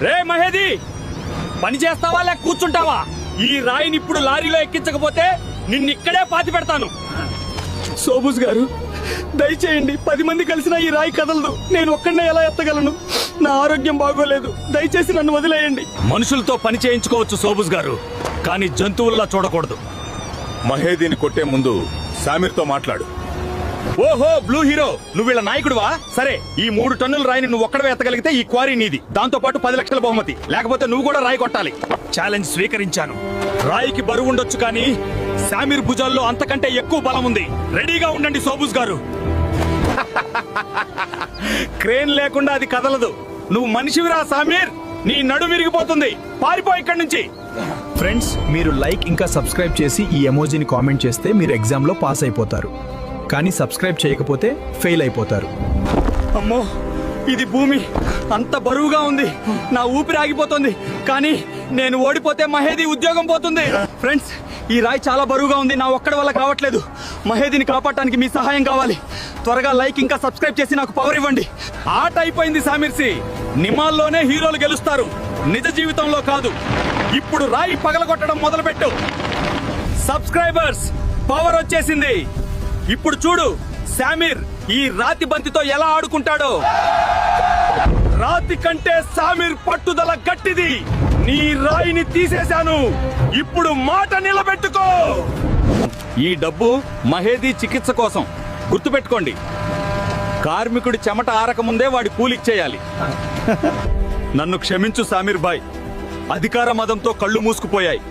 రే మహేది, పని చేస్తావా లేక కూర్చుంటావా? ఈ రాయిని ఇప్పుడు లారీలో ఎక్కించకపోతే నిన్నిక్కడే పాతి పెడతాను. సోబుస్ గారు, దయచేయండి. 10 మంది కలిసినా ఈ రాయి కదలదు. నేను ఒక్కడనే ఎలా ఎత్తగలను? నా ఆరోగ్యం బాగోలేదు. దయచేసి నన్ను వదిలేయండి. మనుషులతో పని చేయించుకోవచ్చు సోబుస్ గారు, కానీ జంతువుల్లా చూడకూడదు. మహేదీని కొట్టే ముందు సామిర్తో మాట్లాడు. ఓహో, బ్లూ హీరో, నువ్వు వీళ్ళ నాయకుడువా? సరే, ఈ 3 టన్నుల రాయిని నువ్వు ఒక్కడవే ఎత్తగలిగితే ఈ క్వారీ నీది. దాంతో పాటు 10 లక్షల బహుమతి. లేకపోతే నువ్వు కూడా రాయి కొట్టాలి. ఛాలెంజ్ స్వీకరించాను. రాయికి బరువు ఉండొచ్చు, కానీ సామిర్ భుజాల్లో అంతకంటే ఎక్కువ బలం ఉంది. రెడీగా ఉండండి సోబుస్ గారు. క్రేన్ లేకుండా అది కదలదు. నువ్వు మనిషివిరా సామీర్, నీ నడు విరిగిపోతుంది. పారిపో ఇక్కడి నుంచి. ఫ్రెండ్స్, మీరు లైక్ ఇంకా సబ్స్క్రైబ్ చేసి ఈ ఎమోజీని కామెంట్ చేస్తే మీరు ఎగ్జామ్లో పాస్ అయిపోతారు. కానీ సబ్స్క్రైబ్ చేయకపోతే ఫెయిల్ అయిపోతారు. అమ్మో, ఇది భూమి అంత బరువుగా ఉంది. నా ఊపిరి ఆగిపోతుంది. కానీ నేను ఓడిపోతే మహేది ఉద్యోగం పోతుంది. ఫ్రెండ్స్, ఈ రాయి చాలా బరువుగా ఉంది. నా ఒక్కడి వల్ల కావట్లేదు. మహేదిని కాపాడటానికి మీ సహాయం కావాలి. త్వరగా లైక్ ఇంకా సబ్స్క్రైబ్ చేసి నాకు పవర్ ఇవ్వండి. ఆట అయిపోయింది సామిర్సి. నిమాల్లోనే హీరోలు గెలుస్తారు, నిజ జీవితంలో కాదు. ఇప్పుడు రాయి పగలగొట్టడం మొదలుపెట్టు. సబ్స్క్రైబర్స్, పవర్ వచ్చేసింది. ఇప్పుడు చూడు సామిర్ ఈ రాతి బంతితో ఎలా ఆడుకుంటాడో. రాతి కంటే సామిర్ పట్టుదల గట్టిది. నీ రాయిని తీసేశాను. ఇప్పుడు మాట నిలబెట్టుకో. ఈ డబ్బు మహేది చికిత్స కోసం. గుర్తుపెట్టుకోండి, కార్మికుడి చెమట ఆరక ముందే వాడి కూలికి చేయాలి. నన్ను క్షమించు సామిర్ భాయ్. అధికార మదంతో కళ్ళు మూసుకుపోయాయి.